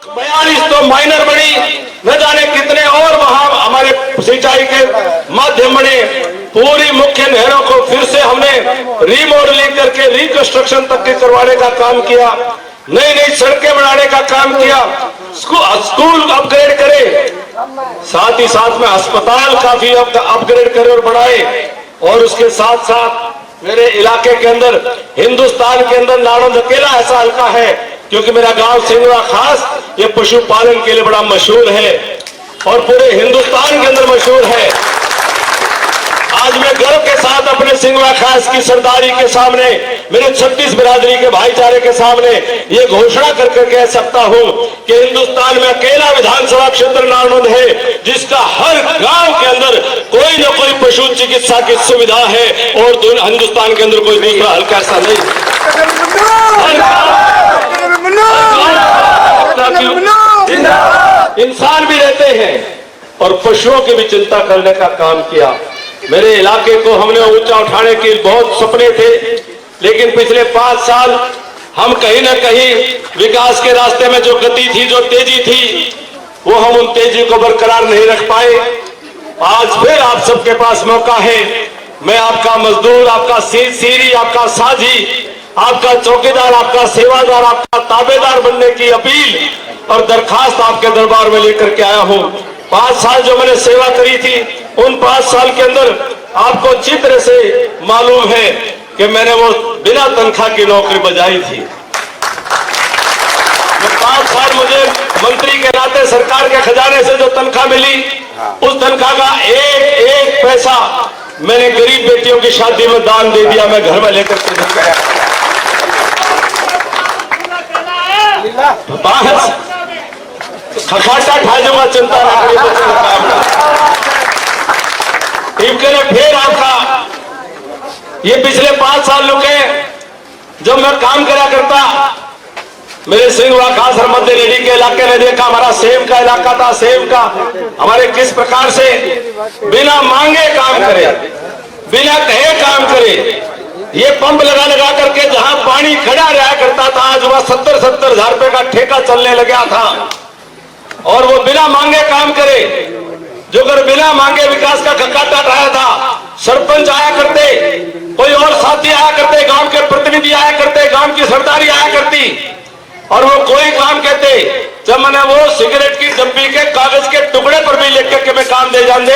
42 तो माइनर बनी, न जाने कितने और वहां हमारे सिंचाई के माध्यम बने। पूरी मुख्य नहरों को फिर से हमने रीमॉडलिंग करके रिकंस्ट्रक्शन तक के करवाने का काम किया, नई नई सड़कें बनाने का काम किया, स्कूल अपग्रेड करे, साथ ही साथ में अस्पताल काफी अपग्रेड करे और बढ़ाए। और उसके साथ साथ मेरे इलाके के अंदर, हिंदुस्तान के अंदर नालंदा अकेला ऐसा हल्का है, क्योंकि मेरा गांव सिंगवा खास ये पशुपालन के लिए बड़ा मशहूर है और पूरे हिंदुस्तान के अंदर मशहूर है। आज मैं गर्व के साथ अपने सिंगवा खास की सरदारी के सामने, मेरे 36 बिरादरी के भाईचारे के सामने ये घोषणा करके कह सकता हूं कि हिंदुस्तान में अकेला विधानसभा क्षेत्र नालंदा है जिसका हर गांव के अंदर कोई न कोई पशु चिकित्सा की सुविधा है, और हिंदुस्तान के अंदर कोई दूसरा हल्का ऐसा नहीं। इंसान भी रहते हैं और पशुओं की भी चिंता करने का काम किया। मेरे इलाके को हमने ऊंचा उठाने के बहुत सपने थे, लेकिन पिछले 5 साल हम कहीं ना कहीं विकास के रास्ते में जो गति थी, जो तेजी थी, वो हम उन तेजी को बरकरार नहीं रख पाए। आज फिर आप सबके पास मौका है। मैं आपका मजदूर, आपका सीरी, आपका साझी, आपका चौकीदार, आपका सेवादार, आपका ताबेदार बनने की अपील और दरखास्त आपके दरबार में लेकर के आया हूं। 5 साल जो मैंने सेवा करी थी, उन 5 साल के अंदर आपको अच्छी तरह से मालूम है कि मैंने वो बिना तनख्वाह की नौकरी बजाई थी। 5 साल मुझे मंत्री के नाते सरकार के खजाने से जो तनख्वाह मिली, उस तनख्वाह का एक पैसा मैंने गरीब बेटियों की शादी में दान दे दिया। मैं घर में लेकर के गया। खखाटा खा जाऊंगा, चिंता ना करिए। फिर आपका ये पिछले 5 साल रुके जब मैं काम करा करता, मेरे सिंगवा खास और मध्य रेडी के इलाके में देखा, हमारा सेब का इलाका था। सेब का हमारे किस प्रकार से बिना मांगे काम करे, बिना कहे काम करे। ये पंप लगा करके जहां पानी खड़ा रहा करता था, आज वह 70-70 हजार रुपए का ठेका चलने लगा था। और वो बिना मांगे काम करे, जो अगर बिना मांगे विकास का खक्का उठाया था। सरपंच आया करते, कोई और साथी आया करते, गांव के प्रतिनिधि आया करते, गांव की सरदारी आया करती, और वो कोई काम कहते, जब मैंने वो सिगरेट की डब्बी के कागज के टुकड़े पर भी लिख के मैं काम दे जाते,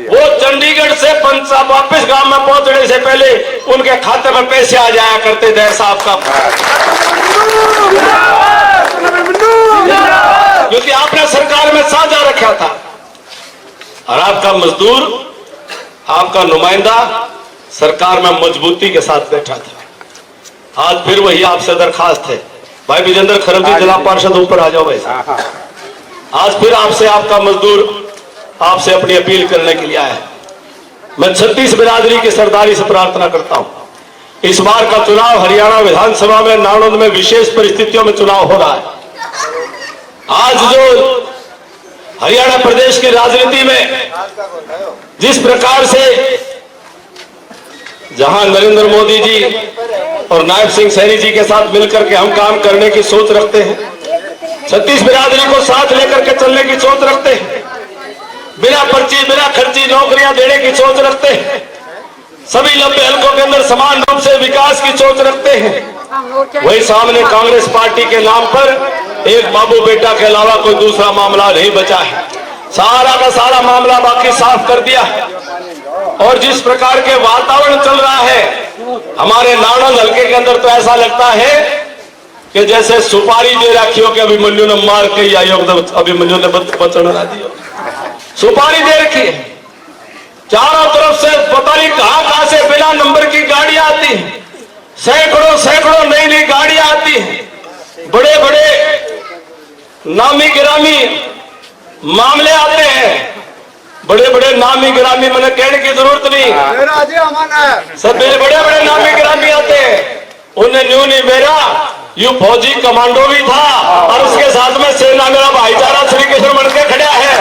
वो चंडीगढ़ से पंजाब वापस गांव में पहुंचने से पहले उनके खाते में पैसे आ जाया करते थे। ऐसा आपका, क्योंकि आपने सरकार में साझा रखा था और आपका मजदूर, आपका नुमाइंदा सरकार में मजबूती के साथ बैठा था। आज फिर वही आपसे दरखास्त है, भाई विजेंद्र खरमजी जिला पार्षद ऊपर आ जाओ भाई साहब। आज फिर आपसे, आपका मजदूर आपसे अपनी अपील करने के लिए आया है। मैं 36 बिरादरी की सरदारी से प्रार्थना करता हूं, इस बार का चुनाव हरियाणा विधानसभा में नालंदा में विशेष परिस्थितियों में चुनाव हो रहा है। आज जो हरियाणा प्रदेश की राजनीति में जिस प्रकार से जहां नरेंद्र मोदी जी और नायब सिंह सैनी जी के साथ मिलकर के हम काम करने की सोच रखते हैं, 36 बिरादरी को साथ लेकर के चलने की सोच रखते हैं, बिना पर्ची बिना खर्ची नौकरियां देने की सोच रखते हैं, सभी 90 हलकों के अंदर समान रूप से विकास की सोच रखते हैं, वही सामने कांग्रेस पार्टी के नाम पर एक बाबू बेटा के अलावा कोई दूसरा मामला नहीं बचा है। सारा का सारा मामला बाकी साफ कर दिया। और जिस प्रकार के वातावरण चल रहा है हमारे नालंदा हल्के के अंदर, तो ऐसा लगता है कि जैसे सुपारी दे रखी हो कि अभिमन्यु ने मार के या अभिमन्यु ने बचन ना दिया। सुपारी दे रखी है, चारों तरफ से पता नहीं कहां से बिना नंबर की गाड़ियां आती हैं, सैकड़ों नई नई गाड़ियां आती हैं, बड़े बड़े नामी गिरामी मामले आते हैं, बड़े बड़े नामी गिरामी, मैंने कहने की जरूरत नहीं, सब बड़े बड़े नामी गिरामी आते हैं। उन्हें न्यू नहीं मेरा यू फौजी कमांडो भी था और उसके साथ में सेना मेरा भाईचारा श्री कृष्ण बन के खड़ा है।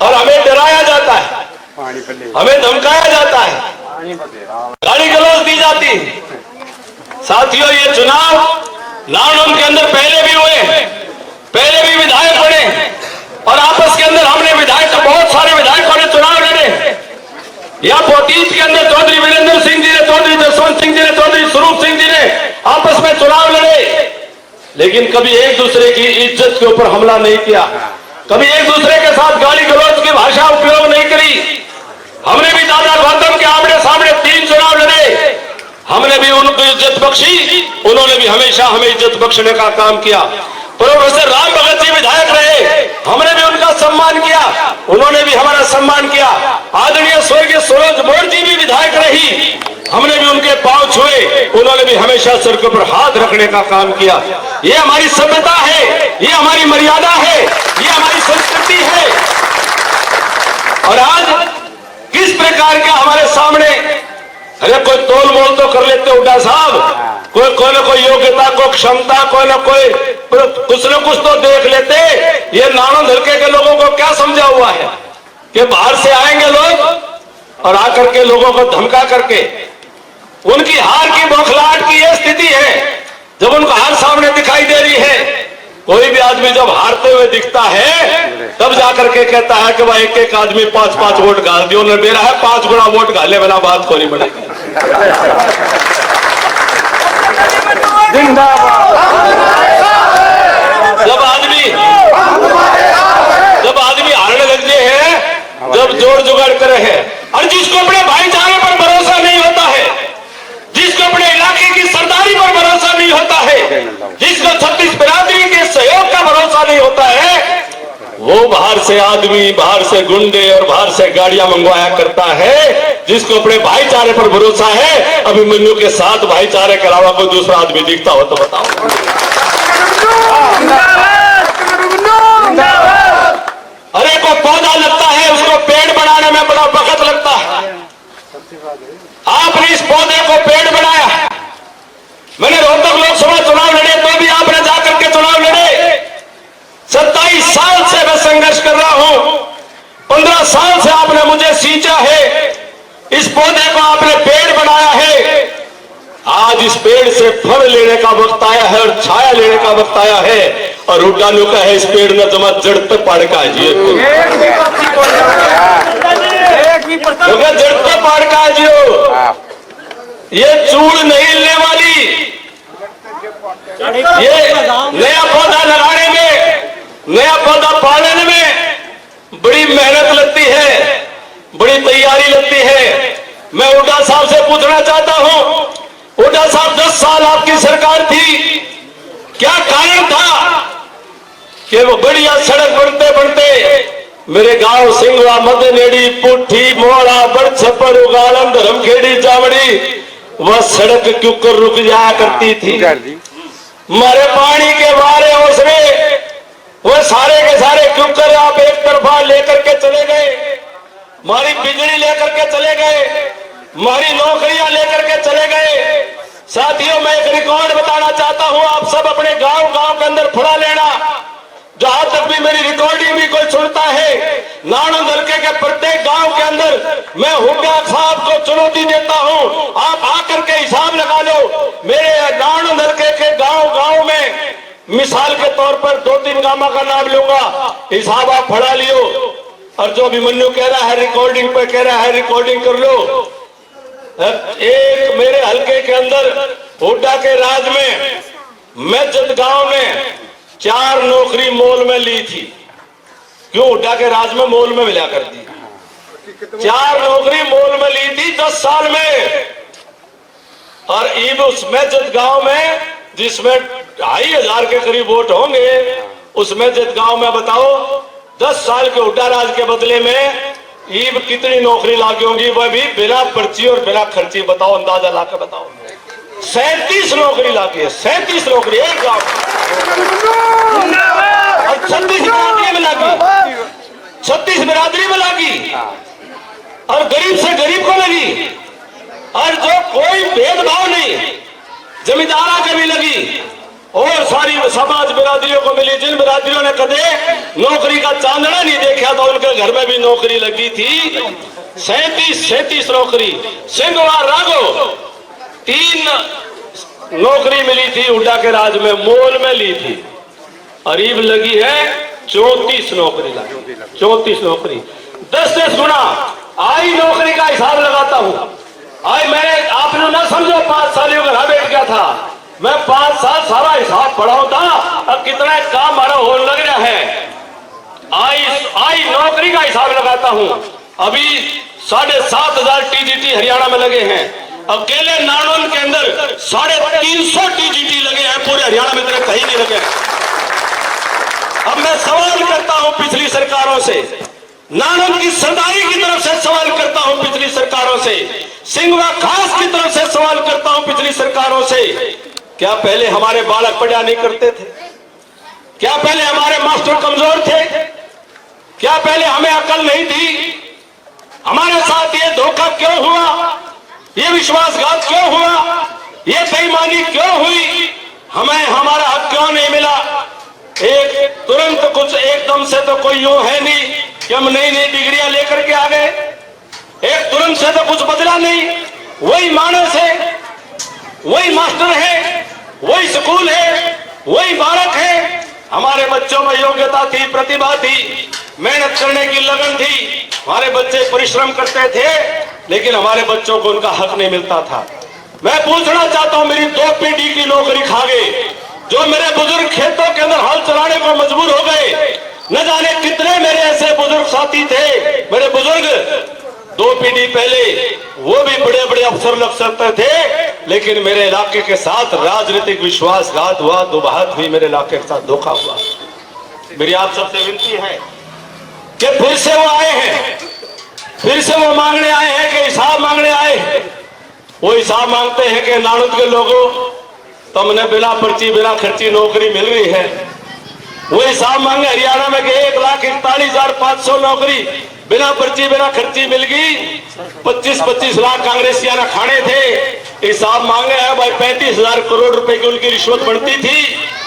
और हमें डराया जाता है, हमें धमकाया जाता गाली गलौज दी जाती। साथियों, ये चुनाव नानोद के अंदर पहले भी हुए, पहले भी विधायक बने और आपस के अंदर हमने विधायक, बहुत सारे विधायकों ने चुनाव लड़े। यहाँ पोतीत के अंदर चौधरी वीरेंद्र सिंह जी ने, चौधरी जसवंत सिंह जी ने, चौधरी स्वरूप सिंह जी ने आपस में चुनाव लड़े, लेकिन कभी एक दूसरे की इज्जत के ऊपर हमला नहीं किया, कभी एक दूसरे के साथ गाली गलौज की भाषा उपयोग नहीं करी। हमने भी दादा गौतम के आमने सामने 3 चुनाव लड़े, हमने भी उनको इज्जत बख्शी, उन्होंने भी हमेशा हमें इज्जत बख्शने का काम किया। प्रोफेसर राम भगत जी विधायक रहे, हमने भी उनका सम्मान किया, उन्होंने भी हमारा सम्मान किया। आदरणीय स्वर्गीय सरोज बोर जी भी विधायक रही, हमने भी उनके पांव छुए, उन्होंने भी हमेशा सिर के ऊपर हाथ रखने का काम किया। ये हमारी सभ्यता है, ये हमारी मर्यादा है, ये हमारी संस्कृति है। और आज किस प्रकार का हमारे सामने, अरे कोई तोल मोल तो कर लेते हुड्डा साहब, कोई ना कोई योग्यता, कोई क्षमता, कोई ना कोई कुछ न कुछ तो देख लेते। ये नानोद हल्के के लोगों को क्या समझा हुआ है कि बाहर से आएंगे लोग और आकर के लोगों को धमका करके, उनकी हार की बौखलाहट की यह स्थिति है। जब उनको हार सामने दिखाई दे रही है, कोई भी आदमी जब हारते हुए दिखता है तब जाकर के कहता है कि भाई एक आदमी 5-5 वोट गाल दियो, मेरा है 5 गुना वोट गाले वाला, बात खोनी पड़ेगी। जब आदमी हारने लग गए हैं, जब जोड़ जुगाड़ करे हैं, और जिसको अपने भाईचारे पर भरोसा नहीं होता है, जिसको अपने इलाके की सरदारी पर भरोसा नहीं होता है, जिसको 36 बिरादरी के सहयोग का भरोसा नहीं होता है, वो बाहर से आदमी, बाहर से गुंडे और बाहर से गाड़ियां मंगवाया करता है। जिसको अपने भाईचारे पर भरोसा है, अभिमन्यु के साथ भाईचारे के अलावा कोई दूसरा आदमी दिखता हो तो बताओ। अरे को पौधा लगता है, उसको पेड़ बनाने में बड़ा वक्त लगता है। आपने इस पौधे को पेड़ बनाया। मैंने रोहतक लोकसभा चुनाव लड़े तो भी आपने जाकर के चुनाव लड़े। 27 साल से मैं संघर्ष कर रहा हूं, 15 साल से आपने मुझे सींचा है, इस पौधे को आपने पेड़ बनाया है। आज इस पेड़ से फल लेने का वक्त आया है और छाया लेने का वक्त आया है। और उड्डानों का है, इस पेड़ न जमा जड़ पे पाड़ का जियो, जड़ पे पाड़ का जियो। ये चूड़ नहीं हिलने वाली। ये नया पौधा लगाने में, नया पौधा पालने में बड़ी मेहनत लगती है, बड़ी तैयारी लगती है। मैं हुड्डा साहब से पूछना चाहता हूं, हुड्डा साहब 10 साल आपकी सरकार थी, क्या कारण था कि वो बढ़िया सड़क बनते बनते मेरे गांव सिंगवा, मदनेड़ी, पुठी, मोड़ा, बड़छपर, उगालन, धर्मखेड़ी, जावड़ी, वह सड़क क्यों कर रुक जाया करती थी। मारे पानी के बारे उसमें वो सारे के सारे क्यों कर आप एक तरफा लेकर के चले गए, हमारी बिजली लेकर के चले गए, हमारी नौकरियां लेकर के चले गए। साथियों, मैं एक रिकॉर्ड बताना चाहता हूं, आप सब अपने गांव गांव के अंदर फड़ा लेना। जहां तक भी मेरी रिकॉर्डिंग भी कोई सुनता है, नानोद हल्के के प्रत्येक गांव के अंदर मैं हुड्डा साहब को चुनौती देता हूं, आप आकर के हिसाब लगा लो। मेरे नानोद हल्के के गांव गांव में मिसाल के तौर पर 2-3 गांव का नाम लूंगा, हिसाब आप फड़ा लियो। और जो अभिमन्यु कह रहा है रिकॉर्डिंग पे कह रहा है, रिकॉर्डिंग कर लो। एक मेरे हल्के के अंदर हुड्डा के राज में मैजत गांव में 4 नौकरी मोल में ली थी। क्यों? हुड्डा के राज में मोल में मिला कर दी। 4 नौकरी मोल में ली थी 10 साल में। और ईब उस मैजत गांव में जिसमें 2,500 के करीब वोट होंगे, उस मैजत गांव में बताओ 10 साल के हुड्डा राज के बदले में ईब कितनी नौकरी लागी होंगी, वह भी बिना पर्ची और बिना खर्ची। बताओ, अंदाजा लाकर बताओ। 37 नौकरी लागी है, 37 नौकरी एक गांव और 36 बिरादरी में लागी, 36 बिरादरी में लागी और गरीब से गरीब को लगी। और जो कोई भेदभाव नहीं, जमींदारा के भी लगी और सारी समाज बिरादरियों को मिली। जिन बिरादरियों ने कदे नौकरी का चांदना नहीं देखा था, उनके घर में भी नौकरी लगी थी। 37 नौकरी। सिंघवा राघो 3 नौकरी मिली थी हुड्डा के राज में, मोल में ली थी। अरीब लगी है 34 नौकरी लगी, 34 नौकरी, 10 गुना। आई नौकरी का हिसाब लगाता हूं। आई मैंने, आपने ना समझो 5 साल घर बैठ गया था, मैं 5 साल सारा हिसाब पढ़ाऊ था। अब कितना काम हमारा होने लग रहा है। आई नौकरी का हिसाब लगाता हूं। अभी 7,500 टीजीटी हरियाणा में लगे हैं। अकेले नानौन के अंदर 350 टीजीटी लगे हैं, पूरे हरियाणा में तेरे कहीं नहीं लगे। अब मैं सवाल करता हूं पिछली सरकारों से, नानौन की सरदारी की तरफ से सवाल करता हूं पिछली सरकारों से, सिंघवा खास की तरफ से सवाल करता हूं पिछली सरकारों से। क्या पहले हमारे बालक पढ़ा नहीं करते थे? क्या पहले हमारे मास्टर कमजोर थे? क्या पहले हमें अकल नहीं थी? हमारे साथ ये धोखा क्यों हुआ? ये विश्वासघात क्यों हुआ? ये बेईमानी क्यों हुई? हमें हमारा हक क्यों नहीं मिला? एक तुरंत कुछ एकदम से तो कोई यूं है नहीं कि हम नई नई डिग्रियां लेकर के आ गए। एक तुरंत से तो कुछ बदला नहीं। वही मानस है, वही मास्टर है, वही स्कूल है, वही बालक है। हमारे बच्चों में योग्यता थी, प्रतिभा थी, मेहनत करने की लगन थी, हमारे बच्चे परिश्रम करते थे, लेकिन हमारे बच्चों को उनका हक नहीं मिलता था। मैं पूछना चाहता हूं, मेरी 2 पीढ़ी की नौकरी खा गए, जो मेरे बुजुर्ग खेतों के अंदर हल चलाने को मजबूर हो गए। न जाने कितने मेरे ऐसे बुजुर्ग साथी थे, मेरे बुजुर्ग 2 पीढ़ी पहले, वो भी बड़े बड़े अफसर लग सकते थे, लेकिन मेरे इलाके के साथ राजनीतिक विश्वासघात हुआ, दुबहत हुई, मेरे इलाके के साथ धोखा हुआ। मेरी आप सबसे विनती है कि फिर से वो आए हैं, फिर से वो मांगने आए हैं, कि हिसाब मांगने आए हैं। वो हिसाब मांगते हैं कि नानौद के लोगों, तुमने बिना पर्ची बिना खर्ची नौकरी मिल रही है। वो हिसाब मांगे हरियाणा में 1,41,500 नौकरी बिना पर्ची बिना खर्ची मिल गई। 25-25 लाख कांग्रेसिया ने खाने थे। हिसाब मांगे है भाई 35,000 करोड़ रुपए की उनकी रिश्वत बढ़ती थी।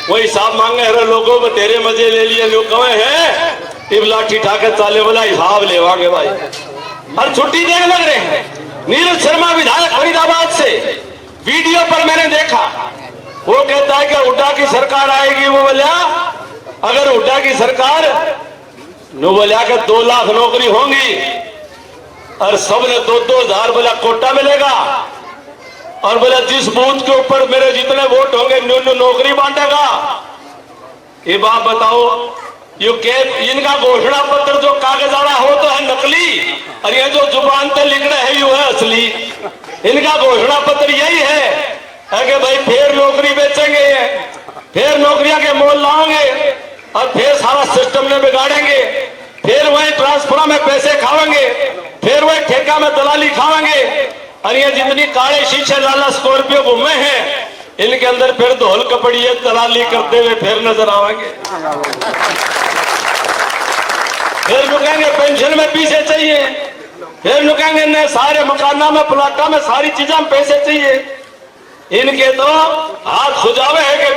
वो हिसाब मांगे अरे लोगों को तेरे मजे ले लिए लोग कहे हैं, इब लाठी ठाके चाले वाला हिसाब लेवांगे भाई। और छुट्टी देने लग रहे हैं। नीरज शर्मा विधायक फरीदाबाद से वीडियो पर मैंने देखा, वो कहता है कि हुड्डा की सरकार आएगी। वो बोला अगर हुड्डा की सरकार नो बोला कि 2 लाख नौकरी होंगी और सबने 2-2 हजार बोला कोटा मिलेगा, और बोला जिस बूथ के ऊपर मेरे जितने वोट होंगे न्यून नौकरी बांटेगा। ये बात बताओ, इनका घोषणा पत्र जो कागज वाला हो तो है नकली, और ये जो जुबान पे लिख रहे हैं यू है असली। इनका घोषणा पत्र यही है कि भाई फिर नौकरी बेचेंगे, फिर नौकरियां के मोल लाएंगे, और फिर सारा सिस्टम ने बिगाड़ेंगे, फिर वही ट्रांसफर में पैसे खाएंगे, फिर वही ठेका में दलाली खाएंगे। और ये जितनी काले शीशे लाला स्कॉर्पियो घूमे हैं, इनके अंदर फिर धोल कपड़िए दलाली करते हुए फिर नजर आएंगे। फिर रुकेंगे पेंशन में पैसे चाहिए, फिर रुकेंगे न सारे मकाना में प्लाटा में सारी चीजों में पैसे चाहिए। इनके तो हाथ सुझावे है कि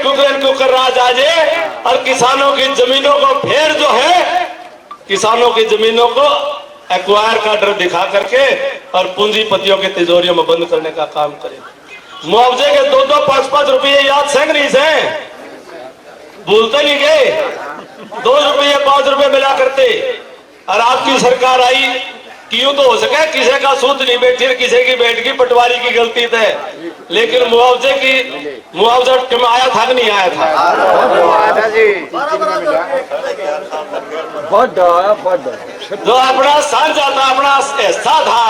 कुकर राज आ जाए और किसानों की जमीनों को फिर जो है, किसानों की जमीनों को एक्वायर का डर दिखा करके और पूंजीपतियों के तिजोरियों में बंद करने का काम करे। मुआवजे के 2-2, 5-5 रुपये याद सेंगरी से भूलते नहीं गए, 2 रुपये 5 रुपये मिला करते। और आपकी सरकार आई, क्यों तो हो सके किसी का सूद नहीं बैठी, किसी की बैठ की पटवारी की गलती थे, लेकिन मुआवजा आया था कि नहीं आया था? जो अपना साझा था, अपना हिस्सा था,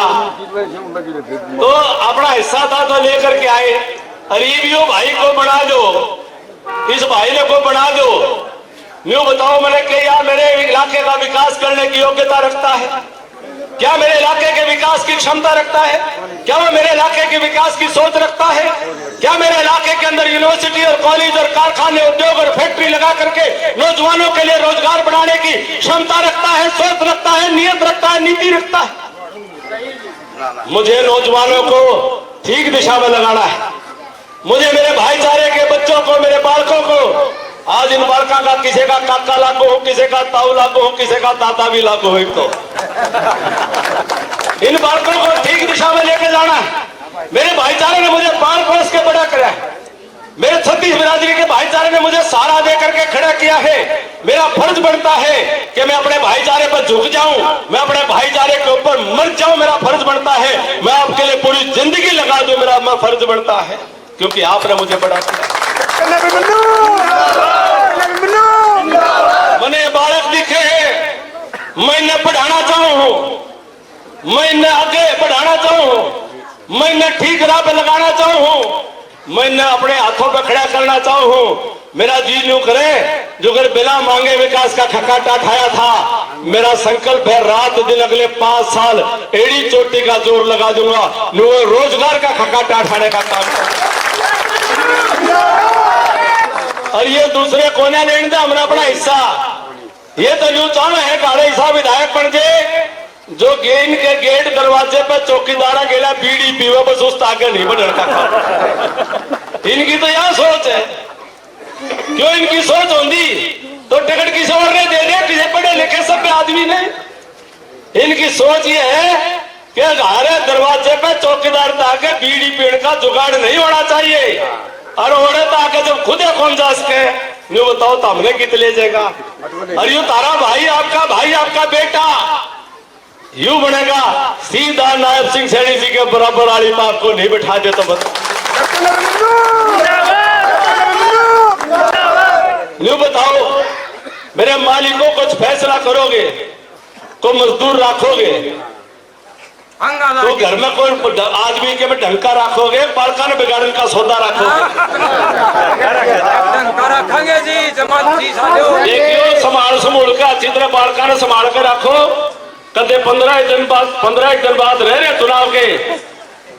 तो अपना हिस्सा था तो लेकर के आए। अरीबियों भाई को बना दो, इस भाई ने को बना दो। न्यू बताओ मैंने कि यार मेरे इलाके का विकास करने की योग्यता रखता है क्या? मेरे इलाके के विकास की क्षमता रखता है क्या? वो मेरे इलाके के विकास की सोच रखता है क्या? मेरे इलाके के अंदर यूनिवर्सिटी और कॉलेज और कारखाने, उद्योग और फैक्ट्री लगा करके नौजवानों के लिए रोजगार बढ़ाने की क्षमता रखता है, सोच रखता है, नियत रखता है, नीति रखता है? मुझे नौजवानों को ठीक दिशा में लगाना है। मुझे मेरे भाईचारे के बच्चों को, मेरे बालकों को आज इन बालका का किसी का काका लागू हो, किसी का ताऊ लागू हो, किसी का दादा भी लागू हो। तो इन बालकों को ठीक दिशा में लेके जाना है। मेरे भाईचारे ने मुझे पाल पड़ोस के बड़ा किया है। मेरे 36 बिरादरी के भाईचारे ने मुझे सहारा दे करके खड़ा किया है। मेरा फर्ज बनता है कि मैं अपने भाईचारे पर झुक जाऊं, मैं अपने भाईचारे के ऊपर मर जाऊं। मेरा फर्ज बनता है मैं आपके लिए पूरी जिंदगी लगा दूं। मेरा फर्ज बनता है क्योंकि आपने मुझे बड़ा किया। मैंने बालक दिखे मैं इन्हें पढ़ाना चाहूँ, मैं इन्हें आगे बढ़ाना चाहूँ, मैं इन्हें ठीक राह पे लगाना चाहूँ, मैं इन्हें अपने हाथों पे खड़ा करना चाहूँ। मेरा जी यूं करे जो अगर बिना मांगे विकास का खकाटा ठाया था। मेरा संकल्प है रात दिन अगले 5 साल एड़ी चोटी का जोर लगा दूंगा, रोजगार का खकाटा ठाने का काम करूंगा। और ये दूसरे कोने लेने दे हमने अपना हिस्सा। ये तो यूं चाहना है काले हिस्सा विधायक बन जाए जो गेन के गेट दरवाजे पर चौकीदारा गेला बीड़ी पीवे बस उस आगे नहीं बढ़ रखा। इनकी तो यह सोच है। क्यों इनकी सोच होती तो टिकट किसी और ने दे दिया, किसी पढ़े लिखे सब आदमी ने। इनकी सोच ये है कि हमारे दरवाजे पे चौकीदार आके बीड़ी पीने का जुगाड़ नहीं होना चाहिए। और होने तो आके जब खुद कौन जा सके यूं बताओ तो हमने कित ले जाएगा। और यूं तारा भाई आपका बेटा यूं बनेगा सीधा नायब सिंह सैनी जी के बराबर वाली तो आपको नहीं बिठा दे तो बताओ मेरे मालिकों कुछ फैसला करोगे तो मजदूर रखोगे तो घर में कोई आदमी के में ढंका रखोगे, बालका ने बिगाड़ने का सौदा रखोगे। रखेंगे जी जमात जी देखियो संभाल के अच्छी तरह बालका ने संभाल के रखो। कदे 15 दिन बाद रह रहे चुनाव के,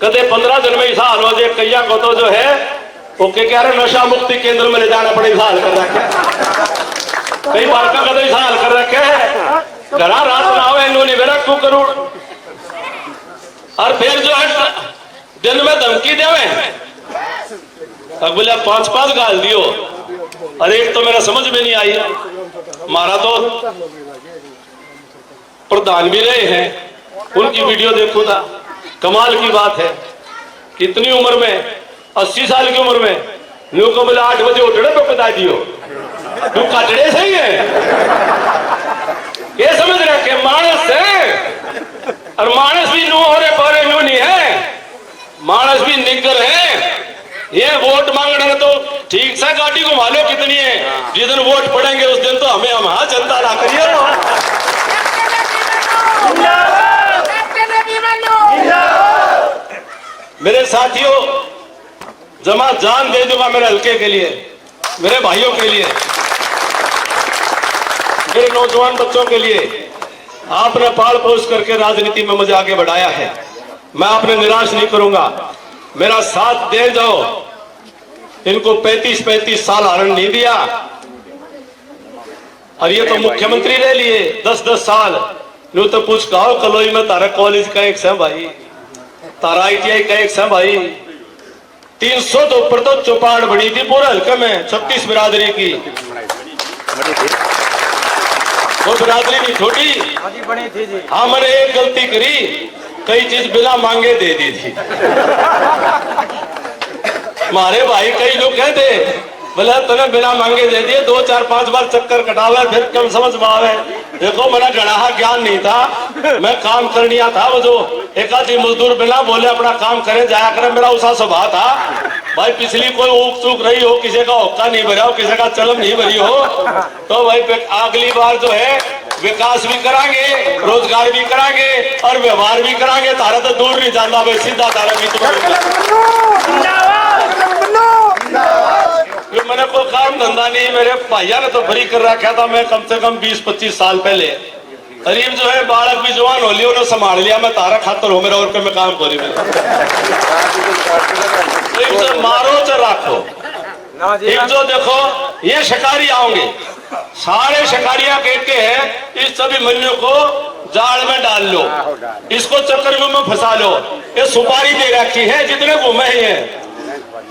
कदे 15 दिन में ऐसा हाल हो जाए कैया को तो जो है वो कह रहे नशा मुक्ति केंद्र में ले जाना पड़े हाल कर रखे। कई बालका का तो ऐसा हाल कर रखे है घरा रात ना हो इन्होंने मेरा 2 करोड़। और फिर जो है दिन में धमकी देवे अब बोले 5-5 गाल दियो। और एक तो मेरा समझ में नहीं आई, हमारा तो प्रधान भी रहे हैं उनकी वीडियो देखो था, कमाल की बात है। कितनी उम्र में 80 साल की उम्र में न्यू को बोले 8 बजे उठने पे बता दियो तू काटड़े सही है। ये समझ रहे कि मानस है और मानस भी नो हो रहे पारे नो नहीं है, मानस भी निगर है। ये वोट मांगने तो ठीक सा गाड़ी घुमा लो कितनी है, जिस दिन वोट पड़ेंगे उस दिन तो हमें हम हाँ जनता ना करिए। मेरे साथियों जमा जान दे दूंगा मेरे हल्के के लिए, मेरे भाइयों के लिए, मेरे नौजवान बच्चों के लिए। आपने पाल पोस करके राजनीति में मुझे आगे बढ़ाया है, मैं आपने निराश नहीं करूंगा। मेरा साथ दे जाओ। इनको 35-35 साल हरण नहीं दिया और ये तो मुख्यमंत्री ले लिए 10-10 साल। यूं तो पूछ गाओ कलोई में तारा कॉलेज का एक है भाई, तारा ITI का एक है भाई। 300 तो ऊपर तो चौपाड़ बनी थी पूरे हल्के में 36 बिरादरी की। वो बिरादरी भी छोटी बनी थी जी। हाँ मैंने एक गलती करी, कई चीज बिना मांगे दे दी थी। हमारे भाई कई लोग कहते बोले तूने बिना मांगे दे दिए, 2-4-5 बार चक्कर कटावे फिर कम समझ में आवे। देखो मेरा गढ़ा ज्ञान नहीं था, मैं काम करनिया था। वो जो एक आधी मजदूर बिना बोले अपना काम करे जाया करे, मेरा उसा स्वभाव था। भाई पिछली कोई ऊक चूक रही हो, किसी का होक्का नहीं भरा हो, किसी का चलम नहीं भरी हो तो भाई अगली बार जो है विकास भी करांगे, रोजगार भी करांगे और व्यवहार भी करांगे। तारा तो दूर नहीं जाना भाई, सीधा तारा भी तो मैंने कोई काम धंधा नहीं, मेरे भैया ने तो फ्री कर रखा था। मैं कम से कम 20-25 साल पहले करीब जो है बालक भी जवान हो लिया, उन्होंने संभाल लिया। मैं तारा खातर हो मेरा और पे मैं काम करी तो मारो तो रखो। एक जो देखो ये शिकारी आओगे, सारे शिकारियां कहते हैं इस सभी मल्लियों को जाल में डाल लो, इसको चक्रव्यूह में फंसा लो। ये सुपारी दे रखी है, जितने घूमे हैं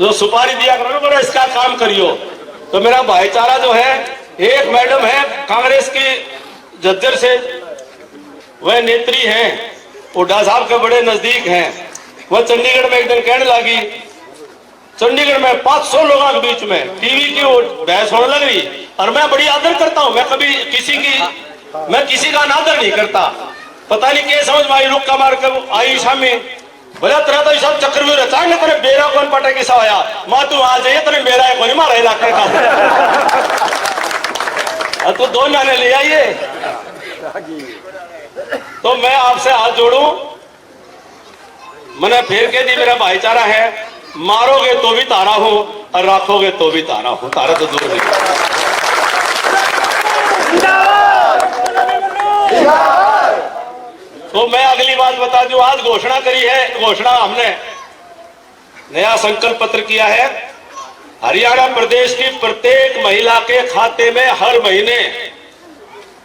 जो सुपारी दिया करो इसका काम करियो। तो मेरा भाईचारा जो है, एक मैडम है कांग्रेस की झज्जर से, वह नेत्री हैं, हुड्डा साहब के बड़े नजदीक हैं। वह चंडीगढ़ में एक दिन कहने लगी, चंडीगढ़ में 500 लोगों के बीच में टीवी की बहस होने लग रही, और मैं बड़ी आदर करता हूं, मैं कभी किसी का अनादर नहीं करता। पता नहीं क्या समझ में आई, रुक्का मार कर आई शामी, बोला तरह तो सब चक्रव्यूह रचा ने, तेरे बेरा कौन पटा किसा होया, मां तू आ जाइए, तेरे बेरा है कौन मारा इलाके का। तू 2 नाने ले आइए। तो मैं आपसे हाथ जोड़ू, मैंने फेर के दी, मेरा भाईचारा है, मारोगे तो भी तारा हो और राखोगे तो भी तारा हो, तारा तो दूर नहीं। तो मैं अगली बात बता दूं, आज घोषणा करी है, घोषणा हमने नया संकल्प पत्र किया है, हरियाणा प्रदेश की प्रत्येक महिला के खाते में हर महीने,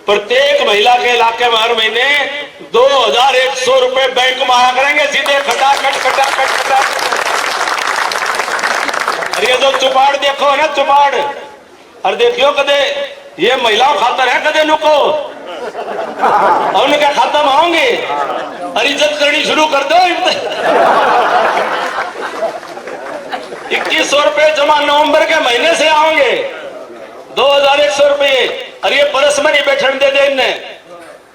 प्रत्येक महिला के इलाके में हर महीने 2100 रुपए बैंक में आया करेंगे, सीधे खटाखट खटाखट खटाखट। और ये जो चुपाड़ देखो है ना, चुपाड़, और देखियो कदे ये महिलाओं खातर है, कदे नुको और उनके खाता में आओगे और इज्जत करनी शुरू कर दो। 2100 रुपए जमा नवंबर के महीने से आओगे, 2100 रुपये, और ये परस में नहीं बैठने दे दे, इन्हें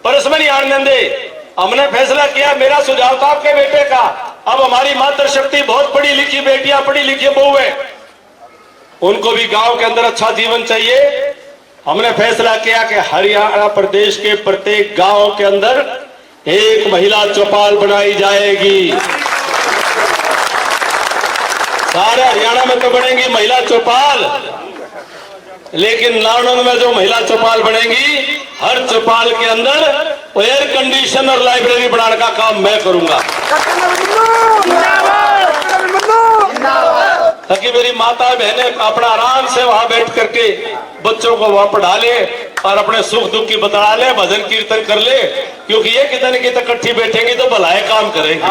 परस में नहीं आने दे। हमने फैसला किया, मेरा सुझाव था आपके बेटे का, अब हमारी मातृशक्ति बहुत पढ़ी लिखी बेटियां, पढ़ी लिखी बहू है, उनको भी गांव के अंदर अच्छा जीवन चाहिए। हमने फैसला किया कि हरियाणा प्रदेश के प्रत्येक गांव के अंदर एक महिला चौपाल बनाई जाएगी। सारे हरियाणा में तो बनेंगी महिला चौपाल, लेकिन नारनौंद में जो महिला चौपाल बनेगी, हर चौपाल के अंदर एयर कंडीशन और लाइब्रेरी बनाने का काम मैं करूंगा, ताकि मेरी माता बहनें अपना आराम से वहां बैठ करके बच्चों को वहां पढ़ा ले और अपने सुख दुख की बता ले, भजन कीर्तन कर ले, क्योंकि ये कितने की इकट्ठी बैठेंगी तो भलाई काम करेंगे।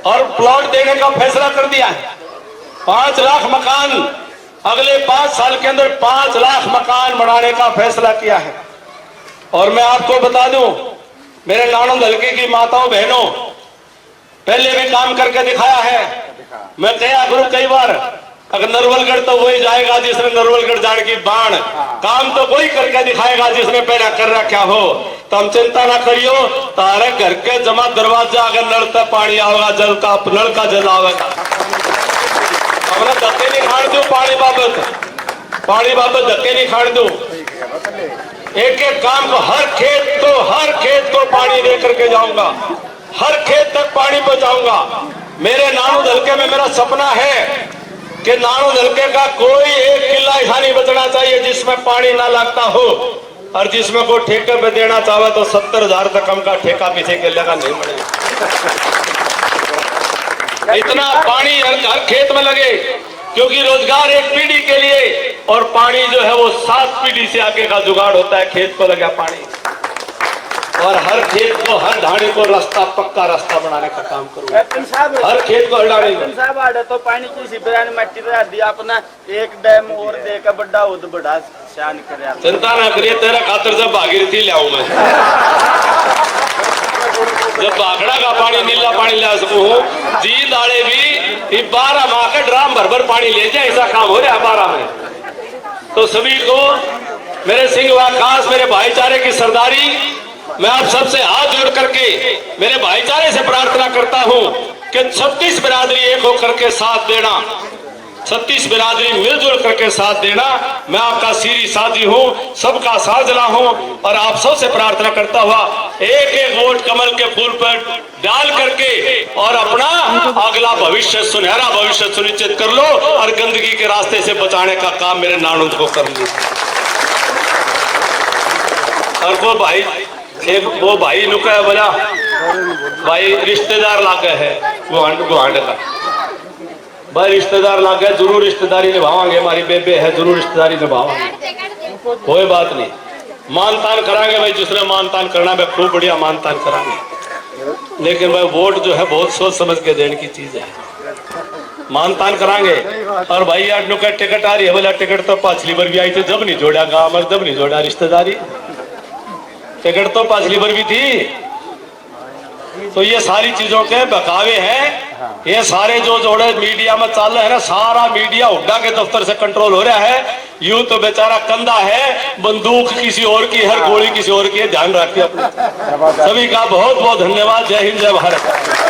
और प्लॉट देने का फैसला कर दिया है, 5 लाख मकान, अगले 5 साल के अंदर 5 लाख मकान बनाने का फैसला किया है। और मैं आपको बता दूं, मेरे नानंद हल्के की माताओं बहनों, पहले भी काम करके दिखाया है। मैं कहा गुरु कई बार, अगर नरवलगढ़ तो वही जाएगा जिसने नरवलगढ़ जाने की बाण, काम तो कोई करके दिखाएगा जिसने पहले कर रखा हो। तो हम चिंता ना करियो, तारे घर के जमा दरवाजा अगर नल का पानी आवेगा, जल का नल का जल आवेगा। हमने धक्के नहीं खाड़ दू, पानी बाबत धक्के नहीं खाड़ दू। एक एक काम को, हर खेत को पानी दे करके जाऊंगा, हर खेत तक पानी पहुंचाऊंगा। मेरे नानू हल्के में मेरा सपना है कि नानू हल्के का कोई एक किला ऐसा नहीं बचना चाहिए जिसमें पानी ना लगता हो, और जिसमें कोई ठेके पे देना चाहे तो 70,000 तक कम का ठेका किसी के लगा नहीं मिलेगा। इतना पानी हर खेत में लगे, क्योंकि रोजगार एक पीढ़ी के लिए, और पानी जो है वो 7 पीढ़ी से आगे का जुगाड़ होता है। खेत को लगा पानी, और हर खेत को, हर ढाणी को रास्ता, पक्का रास्ता बनाने का काम करूंगा, हर खेत को हटाने का। तो पानी की सिबरान मट्टी दी अपना एक डैम और देकर बड़ा उद बड़ा शान करे। चिंता ना करिए, तेरा खातर जब भागीरथी ले आऊं मैं, जब बागड़ा का पानी, नीला पानी ला सकूं, जी दाड़े भी 12 माह का ड्राम भर पानी ले जाए, ऐसा काम हो रहा है 12 में। तो सभी को मेरे सिंह व खास मेरे भाईचारे की सरदारी, मैं आप सबसे हाथ जोड़ करके मेरे भाईचारे से प्रार्थना करता हूं कि 36 बिरादरी एक होकर के साथ देना, 36 बिरादरी मिलजुल करके साथ देना। मैं आपका सीरी साथी हूं, सबका साझला हूं, और आप सबसे प्रार्थना करता हुआ एक एक वोट कमल के फूल पर डाल करके और अपना अगला भविष्य, सुनहरा भविष्य सुनिश्चित कर लो, और गंदगी के रास्ते से बचाने का काम मेरे नानूद को कर लो। और वो भाई नुका बोला, भाई रिश्तेदार लागे है गुहांड का, भाई रिश्तेदार लागे, जरूर रिश्तेदारी निभावांगे, हमारी बेबे है, जरूर रिश्तेदारी निभावांगे, कोई बात नहीं, मानतान करांगे भाई, जिसने मानतान करना है खूब बढ़िया मानतान करांगे। लेकिन भाई वोट जो है बहुत सोच समझ के देने की चीज है, मानतान करांगे। और भाई यार नुका टिकट आ रही है, बोला टिकट तो पिछली बार भी आई थी, जब नहीं जोड़ा गाँव में, जब नहीं जोड़ा रिश्तेदारी, टिकट तो पिछली बार भी थी। तो ये सारी चीजों के बकावे हैं। ये सारे जो जोड़े मीडिया में चल रहे हैं ना, सारा मीडिया हुड्डा के दफ्तर से कंट्रोल हो रहा है। यूं तो बेचारा कंधा है, बंदूक किसी और की, हर गोली किसी और की है। ध्यान रखिए अपने। सभी का बहुत बहुत धन्यवाद। जय हिंद, जय भारत।